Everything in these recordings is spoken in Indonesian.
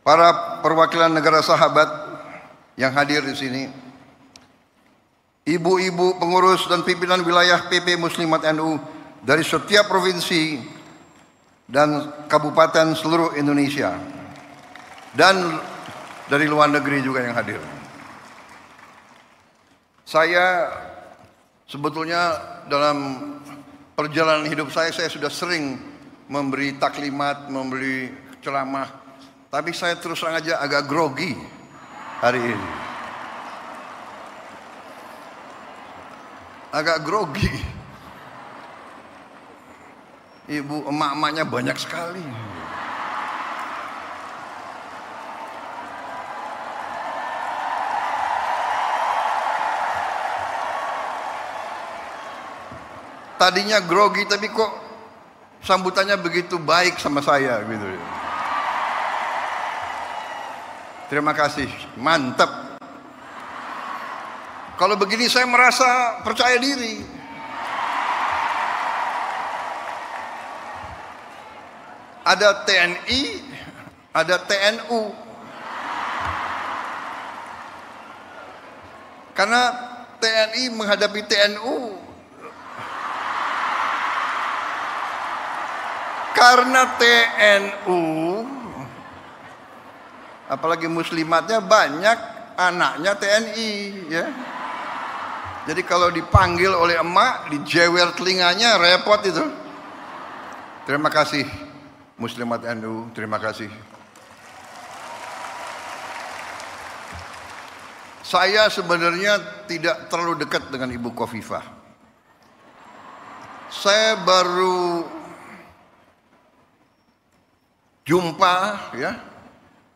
para perwakilan negara sahabat yang hadir di sini, ibu-ibu pengurus dan pimpinan wilayah PP Muslimat NU dari setiap provinsi dan kabupaten seluruh Indonesia, dan dari luar negeri juga yang hadir. Saya sebetulnya dalam perjalanan hidup saya sudah sering memberi taklimat, memberi ceramah, tapi saya terus terang aja agak grogi hari ini. Agak grogi. Ibu emak-emaknya banyak sekali. Tadinya grogi tapi kok sambutannya begitu baik sama saya gitu. Terima kasih, mantap. Kalau begini saya merasa percaya diri. Ada TNI, ada TNU. Karena TNI menghadapi TNU. Karena TNU, apalagi muslimatnya banyak anaknya TNI, ya. Jadi kalau dipanggil oleh emak, dijewer telinganya, repot itu. Terima kasih muslimat NU, terima kasih. Saya sebenarnya tidak terlalu dekat dengan Ibu Khofifah. Saya baru jumpa, ya,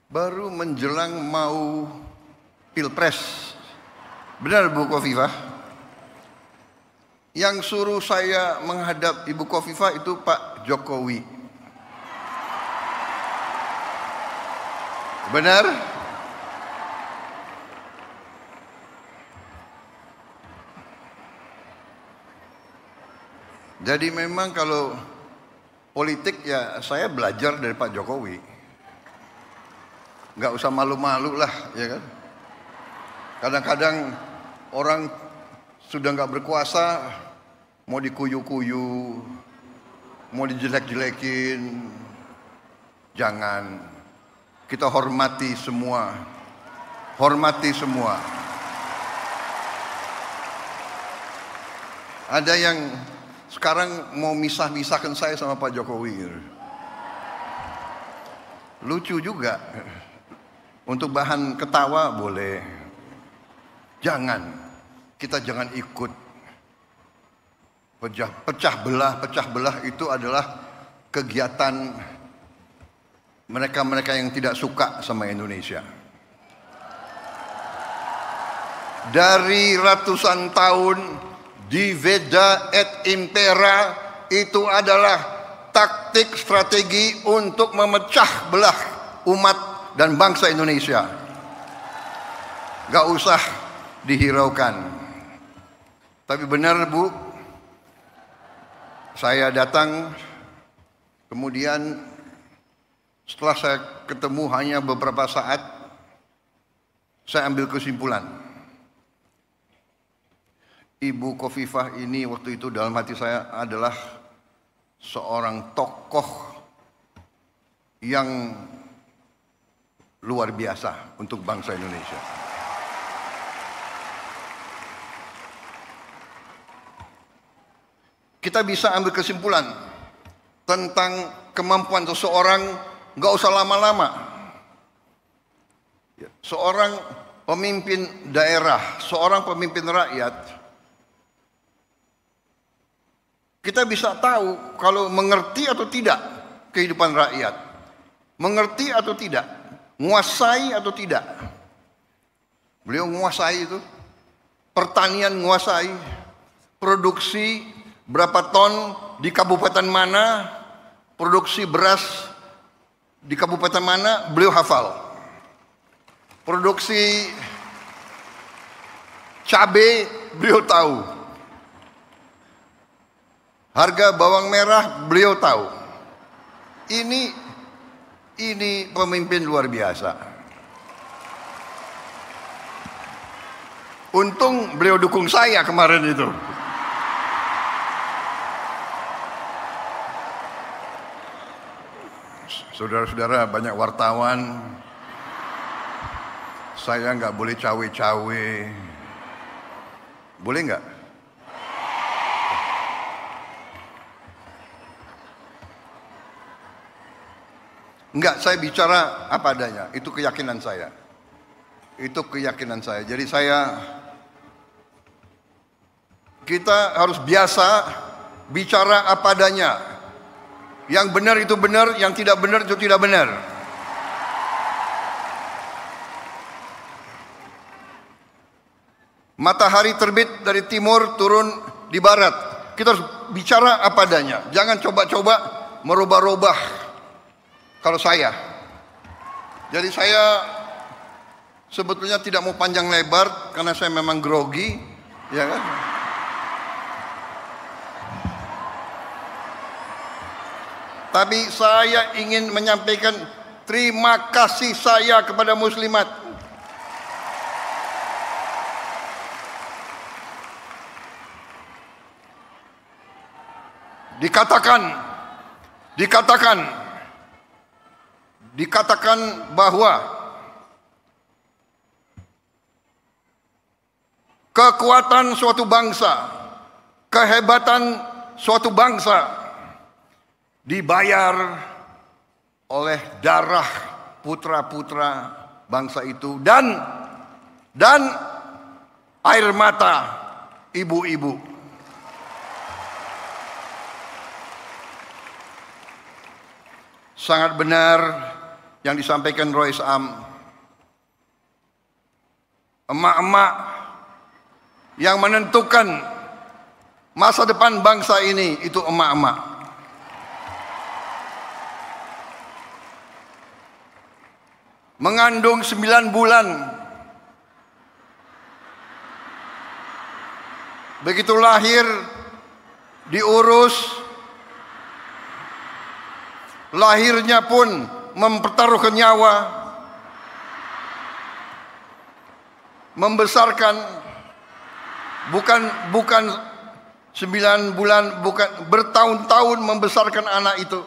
baru menjelang mau pilpres. Benar Bu Khofifah? Yang suruh saya menghadap Ibu Khofifah itu Pak Jokowi. Benar? Jadi memang kalau politik ya saya belajar dari Pak Jokowi. Nggak usah malu-malu lah, ya kan? Kadang-kadang orang sudah nggak berkuasa, mau dikuyu-kuyu, mau dijelek-jelekin. Jangan. Kita hormati semua. Hormati semua. Ada yang sekarang mau misah-misahkan saya sama Pak Jokowi. Lucu juga. Untuk bahan ketawa boleh. Jangan. Kita jangan ikut pecah belah itu adalah kegiatan mereka-mereka yang tidak suka sama Indonesia. Dari ratusan tahun diveda et impera itu adalah taktik strategi untuk memecah belah umat dan bangsa Indonesia. Gak usah dihiraukan. Tapi benar Bu, saya datang, kemudian setelah saya ketemu hanya beberapa saat, saya ambil kesimpulan. Ibu Khofifah ini waktu itu dalam hati saya adalah seorang tokoh yang luar biasa untuk bangsa Indonesia. Kita bisa ambil kesimpulan tentang kemampuan seseorang, nggak usah lama-lama. Seorang pemimpin daerah, seorang pemimpin rakyat, kita bisa tahu kalau mengerti atau tidak kehidupan rakyat, mengerti atau tidak, menguasai atau tidak. Beliau menguasai itu, pertanian menguasai, produksi berapa ton di kabupaten mana, produksi beras di kabupaten mana, beliau hafal. Produksi cabai beliau tahu. Harga bawang merah beliau tahu. Ini pemimpin luar biasa. Untung beliau dukung saya kemarin itu. Saudara-saudara, banyak wartawan. Saya nggak boleh cawe-cawe. Boleh nggak? Enggak, saya bicara apa adanya. Itu keyakinan saya. Itu keyakinan saya. Jadi kita harus biasa bicara apa adanya. Yang benar itu benar, yang tidak benar itu tidak benar. Matahari terbit dari timur, turun di barat. Kita harus bicara apa adanya. Jangan coba-coba merubah-rubah. Kalau saya, jadi saya sebetulnya tidak mau panjang lebar karena saya memang grogi, ya kan? Tapi saya ingin menyampaikan terima kasih saya kepada muslimat. Dikatakan bahwa kekuatan suatu bangsa, kehebatan suatu bangsa dibayar oleh darah putra-putra bangsa itu dan air mata ibu-ibu. Sangat benar yang disampaikan Rois Am. Emak-emak yang menentukan masa depan bangsa ini itu emak-emak. Mengandung 9 bulan. Begitu lahir diurus. Lahirnya pun mempertaruhkan nyawa, membesarkan bukan 9 bulan, bukan bertahun-tahun membesarkan anak itu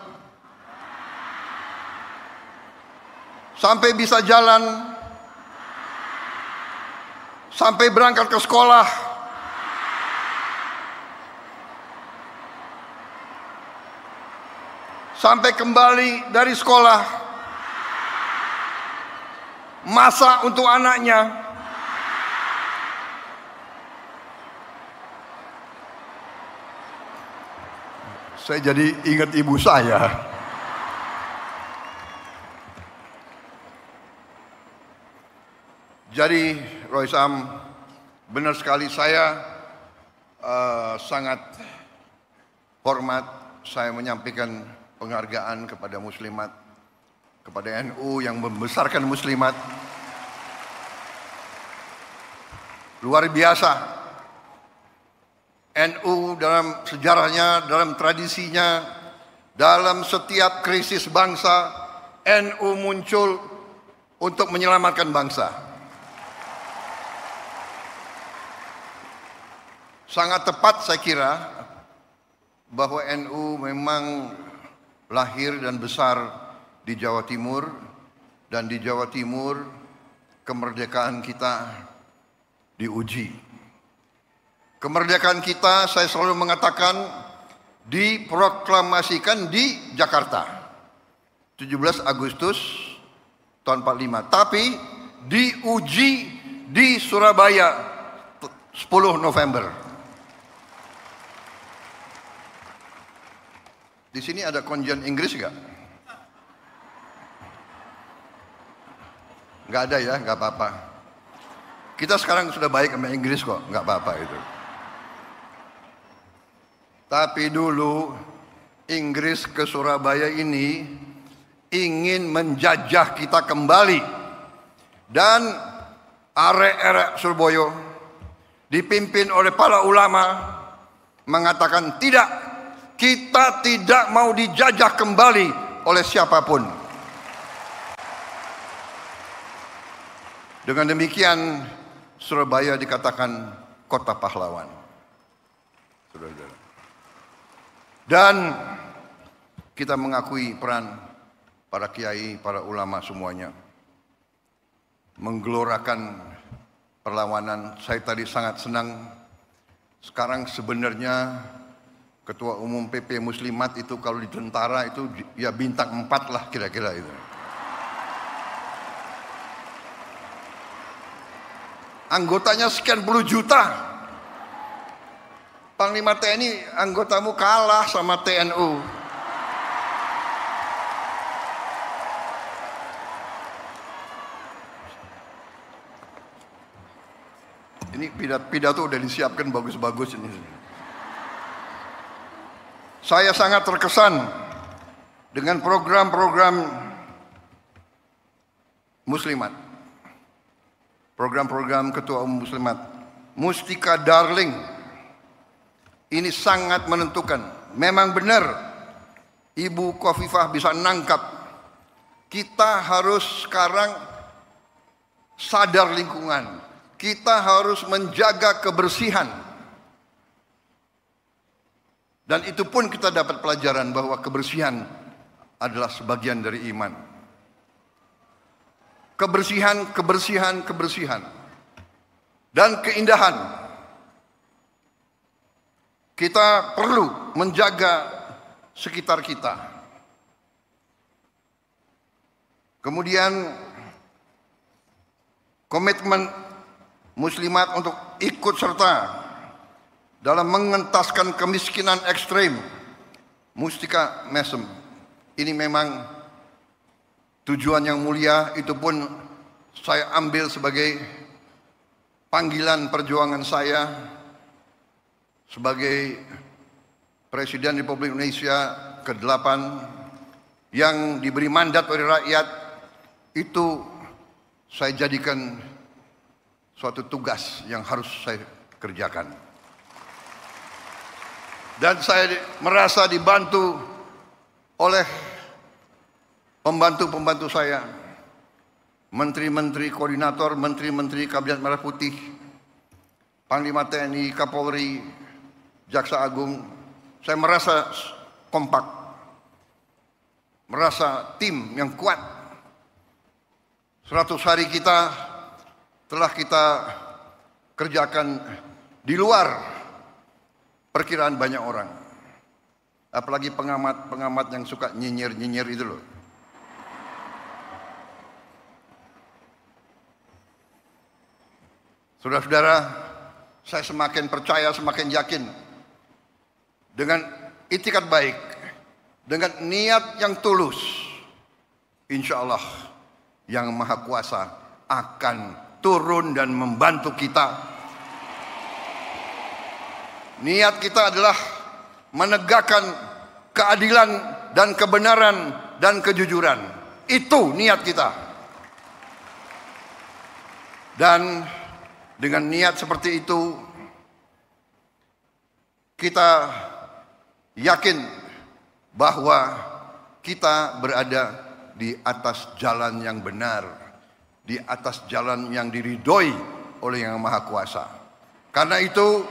sampai bisa jalan, sampai berangkat ke sekolah, sampai kembali dari sekolah, masak untuk anaknya, saya jadi ingat ibu saya. Jadi Rois Am, benar sekali saya sangat hormat, saya menyampaikan penghargaan kepada muslimat, kepada NU yang membesarkan muslimat. Luar biasa. NU dalam sejarahnya, dalam tradisinya, dalam setiap krisis bangsa, NU muncul untuk menyelamatkan bangsa. Sangat tepat saya kira bahwa NU memang lahir dan besar di Jawa Timur, dan di Jawa Timur kemerdekaan kita diuji. Kemerdekaan kita, saya selalu mengatakan, diproklamasikan di Jakarta 17 Agustus tahun 45, tapi diuji di Surabaya 10 November. Di sini ada konjen Inggris nggak? Nggak ada ya, nggak apa-apa. Kita sekarang sudah baik sama Inggris kok, nggak apa-apa itu. Tapi dulu Inggris ke Surabaya ini ingin menjajah kita kembali, dan arek-arek Surabaya dipimpin oleh para ulama mengatakan tidak. Kita tidak mau dijajah kembali oleh siapapun. Dengan demikian Surabaya dikatakan kota pahlawan. Saudara-saudara. Dan kita mengakui peran para kiai, para ulama semuanya menggelorakan perlawanan. Saya tadi sangat senang. Sekarang sebenarnya Ketua Umum PP Muslimat itu kalau di tentara itu ya bintang 4 lah kira-kira itu. Anggotanya sekian puluh juta. Panglima TNI anggotamu kalah sama TNU. Ini pidato udah disiapkan bagus-bagus ini. Saya sangat terkesan dengan program-program Muslimat. Program-program Ketua Umum Muslimat. Mustika Darling. Ini sangat menentukan. Memang benar Ibu Khofifah bisa nangkap. Kita harus sekarang sadar lingkungan. Kita harus menjaga kebersihan. Dan itu pun kita dapat pelajaran bahwa kebersihan adalah sebagian dari iman. Kebersihan, kebersihan, kebersihan. Dan keindahan. Kita perlu menjaga sekitar kita. Kemudian komitmen Muslimat untuk ikut serta dalam mengentaskan kemiskinan ekstrim. Mustika Mesem. Ini memang tujuan yang mulia, itu pun saya ambil sebagai panggilan perjuangan saya sebagai Presiden Republik Indonesia ke-8 yang diberi mandat oleh rakyat. Itu saya jadikan suatu tugas yang harus saya kerjakan. Dan saya merasa dibantu oleh pembantu-pembantu saya, menteri-menteri koordinator, menteri-menteri Kabinet Merah Putih, Panglima TNI, Kapolri, Jaksa Agung. Saya merasa kompak, merasa tim yang kuat. 100 hari kita telah kita kerjakan di luar perkiraan banyak orang. Apalagi pengamat-pengamat yang suka nyinyir-nyinyir itu loh. Saudara-saudara, saya semakin percaya, semakin yakin dengan itikat baik, dengan niat yang tulus, insya Allah Yang Maha Kuasa akan turun dan membantu kita. Niat kita adalah menegakkan keadilan dan kebenaran dan kejujuran. Itu niat kita. Dan dengan niat seperti itu, kita yakin bahwa kita berada di atas jalan yang benar, di atas jalan yang diridhoi oleh Yang Maha Kuasa. Karena itu,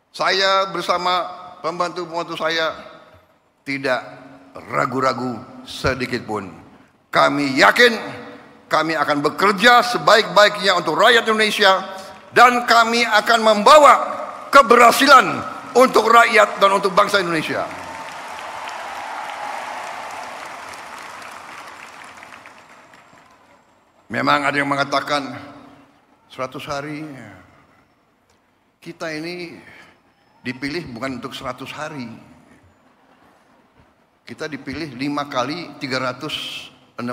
saya bersama pembantu-pembantu saya tidak ragu-ragu sedikit pun. Kami yakin kami akan bekerja sebaik-baiknya untuk rakyat Indonesia, dan kami akan membawa keberhasilan untuk rakyat dan untuk bangsa Indonesia. Memang ada yang mengatakan 100 hari. Kita ini dipilih bukan untuk 100 hari. Kita dipilih 5 kali 365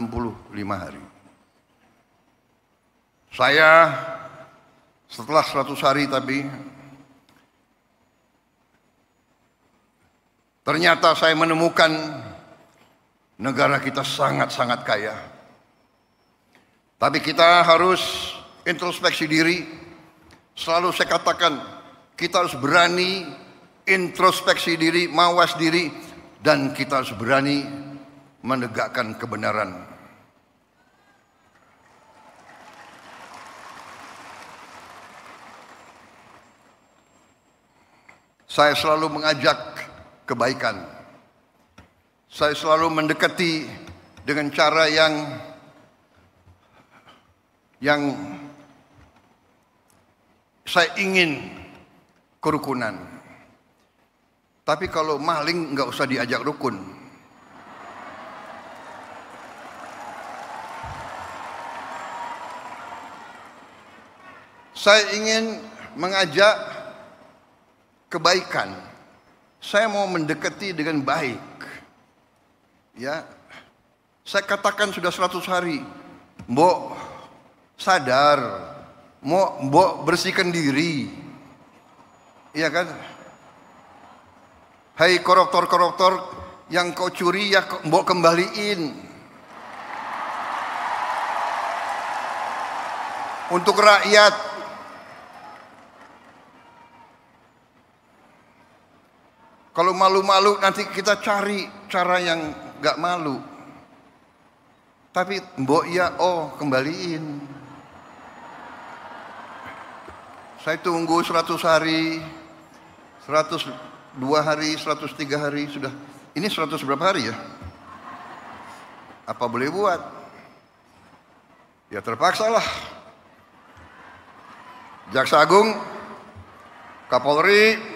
hari. Saya setelah 100 hari tapi ternyata saya menemukan negara kita sangat-sangat kaya. Tapi kita harus introspeksi diri. Selalu saya katakan, kita harus berani introspeksi diri, mawas diri, dan kita harus berani menegakkan kebenaran. Saya selalu mengajak kebaikan. Saya selalu mendekati dengan cara yang saya ingin kerukunan. Tapi kalau maling nggak usah diajak rukun. Saya ingin mengajak kebaikan. Saya mau mendekati dengan baik. Ya, saya katakan sudah 100 hari, Mbok sadar, Mbok bersihkan diri. Iya kan? Hai koruptor-koruptor yang kau curi ya Mbok kembaliin. Untuk rakyat. Kalau malu-malu nanti kita cari cara yang gak malu. Tapi Mbok ya kembaliin. Saya tunggu 100 hari, 102 hari, 103 hari sudah. Ini 100 berapa hari ya? Apa boleh buat? Ya terpaksa lah. Jaksa Agung, Kapolri,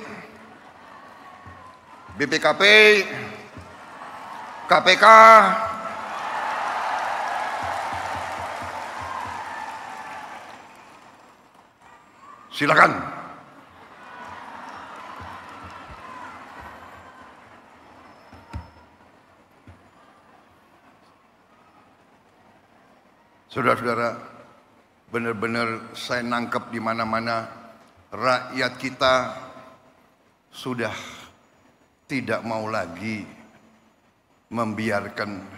BPKP, KPK, silakan. Saudara-saudara, benar-benar saya nangkep di mana-mana rakyat kita sudah tidak mau lagi membiarkan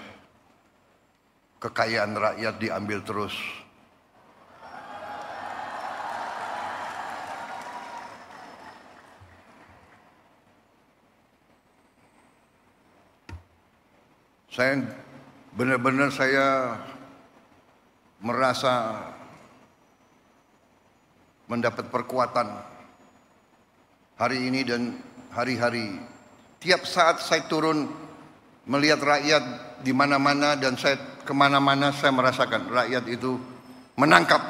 kekayaan rakyat diambil terus. Saya benar-benar merasa mendapat perkuatan hari ini dan hari-hari. Tiap saat saya turun melihat rakyat di mana-mana dan saya kemana-mana saya merasakan rakyat itu menangkap.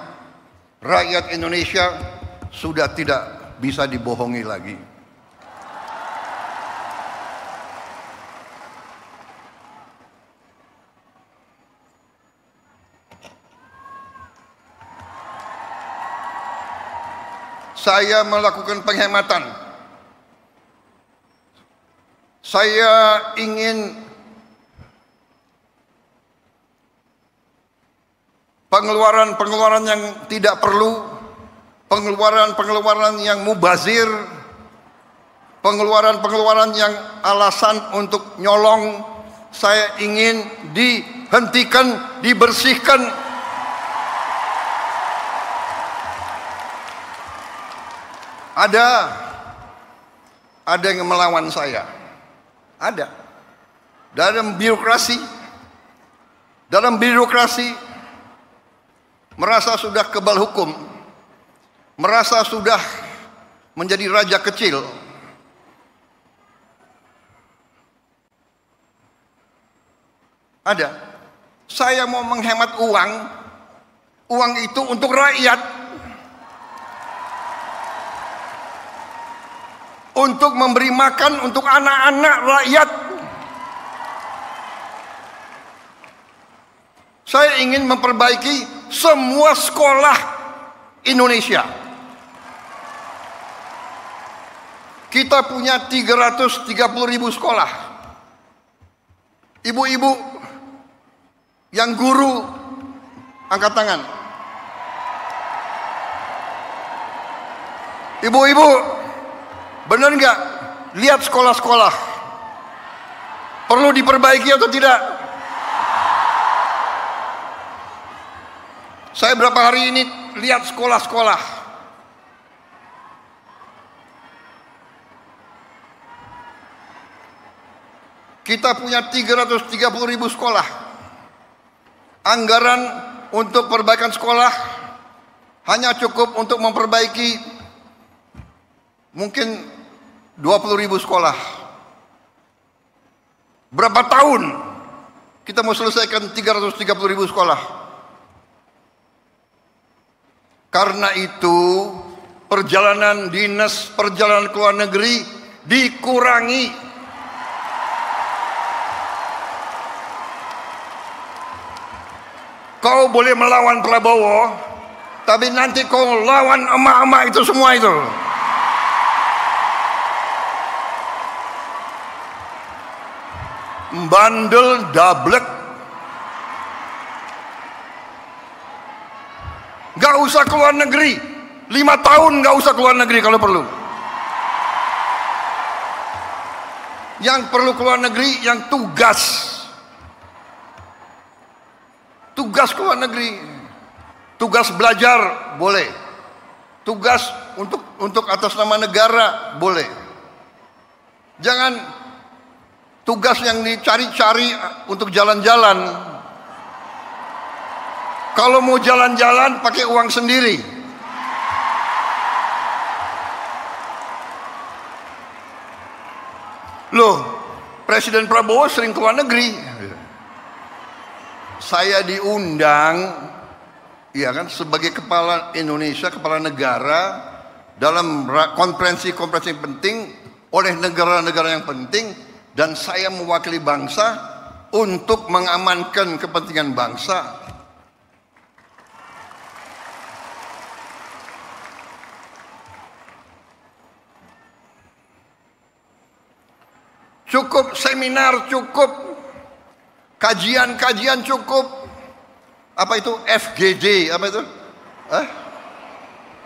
Rakyat Indonesia sudah tidak bisa dibohongi lagi. Saya melakukan penghematan. Saya ingin pengeluaran-pengeluaran yang tidak perlu, pengeluaran-pengeluaran yang mubazir, pengeluaran-pengeluaran yang alasan untuk nyolong, saya ingin dihentikan, dibersihkan. Ada yang melawan saya. Ada. Dalam birokrasi merasa sudah kebal hukum, merasa sudah menjadi raja kecil. Ada. Saya mau menghemat uang itu untuk rakyat. Untuk memberi makan untuk anak-anak rakyat. Saya ingin memperbaiki semua sekolah Indonesia. Kita punya 330.000 sekolah. Ibu-ibu yang guru, angkat tangan. Ibu-ibu, benar nggak? Lihat sekolah-sekolah. Perlu diperbaiki atau tidak? Saya berapa hari ini lihat sekolah-sekolah. Kita punya 330.000 sekolah. Anggaran untuk perbaikan sekolah hanya cukup untuk memperbaiki mungkin 20.000 sekolah. Berapa tahun kita mau selesaikan 330.000 sekolah? Karena itu perjalanan dinas, perjalanan ke luar negeri dikurangi. Kau boleh melawan Prabowo, tapi nanti kau lawan emak-emak itu semua itu. Bandel dablek. Gak usah keluar negeri, 5 tahun gak usah keluar negeri kalau perlu. Yang perlu keluar negeri yang tugas keluar negeri, tugas belajar boleh, tugas untuk atas nama negara boleh. Jangan tugas yang dicari-cari untuk jalan-jalan. Kalau mau jalan-jalan pakai uang sendiri. Loh, Presiden Prabowo sering keluar negeri. Saya diundang, ya kan, sebagai kepala Indonesia, kepala negara dalam konferensi-konferensi penting oleh negara-negara yang penting, dan saya mewakili bangsa untuk mengamankan kepentingan bangsa. Cukup seminar, cukup kajian-kajian, cukup apa itu FGD, apa itu?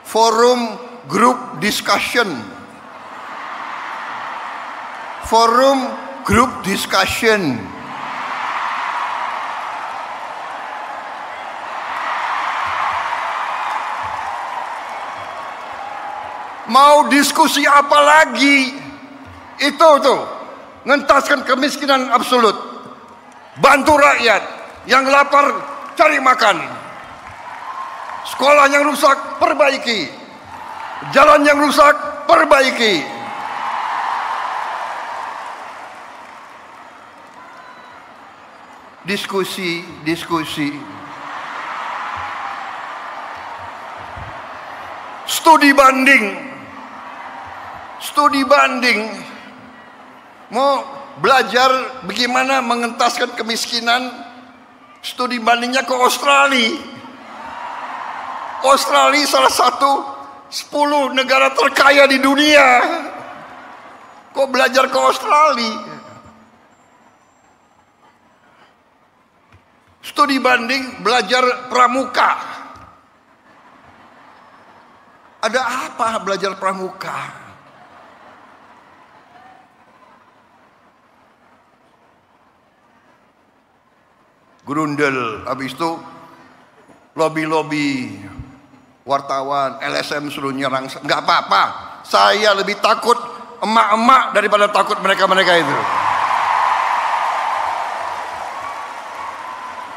Forum Group Discussion. Forum Group Discussion. Mau diskusi apa lagi? Itu tuh, ngentaskan kemiskinan absolut. Bantu rakyat yang lapar cari makan. Sekolah yang rusak perbaiki. Jalan yang rusak perbaiki. Diskusi. Studi banding. Mau belajar bagaimana mengentaskan kemiskinan, studi bandingnya ke Australia. Australia salah satu 10 negara terkaya di dunia. Kok belajar ke Australia? Studi banding, belajar pramuka. Ada apa belajar pramuka? Grundel, habis itu lobby wartawan, LSM suruh nyerang. Nggak apa-apa, saya lebih takut emak-emak daripada takut mereka-mereka itu.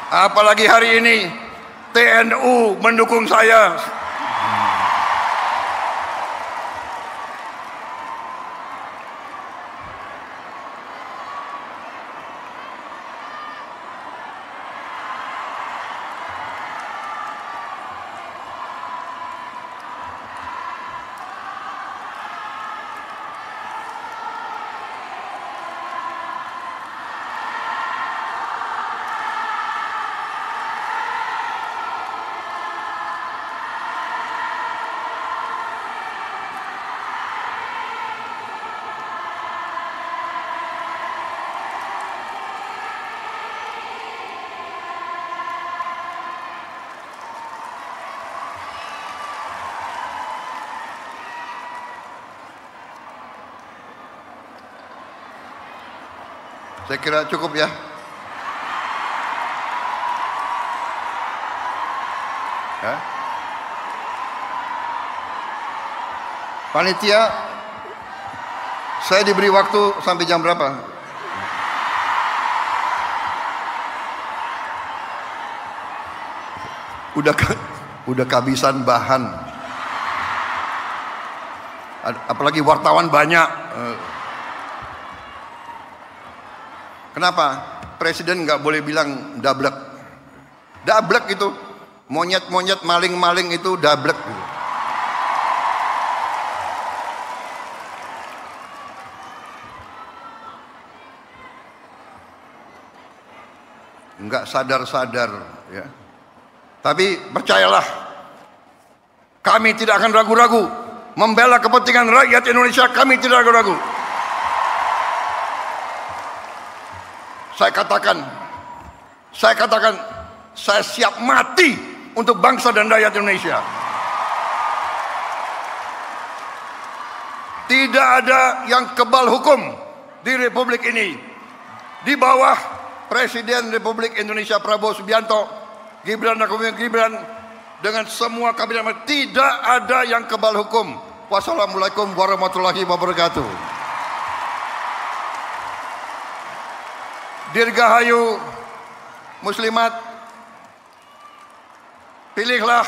Apalagi hari ini TNU mendukung saya. Saya kira cukup ya. Panitia, saya diberi waktu sampai jam berapa? Udah kehabisan bahan. Apalagi wartawan banyak. Kenapa? Presiden nggak boleh bilang dablek. Dablek itu monyet-monyet, maling-maling itu dablek. Nggak sadar-sadar, ya. Tapi percayalah, kami tidak akan ragu-ragu membela kepentingan rakyat Indonesia. Kami tidak ragu-ragu. Saya katakan, saya siap mati untuk bangsa dan rakyat Indonesia. Tidak ada yang kebal hukum di Republik ini. Di bawah Presiden Republik Indonesia Prabowo Subianto, Gibran dan Gibran, dengan semua kabinet, tidak ada yang kebal hukum. Wassalamualaikum warahmatullahi wabarakatuh. Dirgahayu Muslimat, pilihlah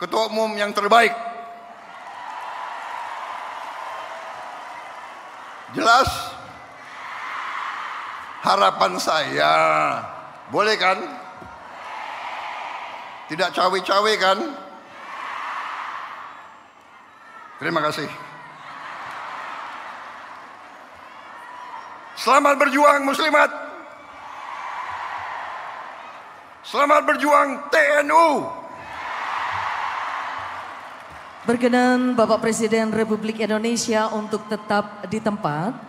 ketua umum yang terbaik. Jelas? Harapan saya, boleh kan? Tidak cawe-cawe kan? Terima kasih. Selamat berjuang Muslimat. Selamat berjuang TNU. Berkenan Bapak Presiden Republik Indonesia untuk tetap di tempat.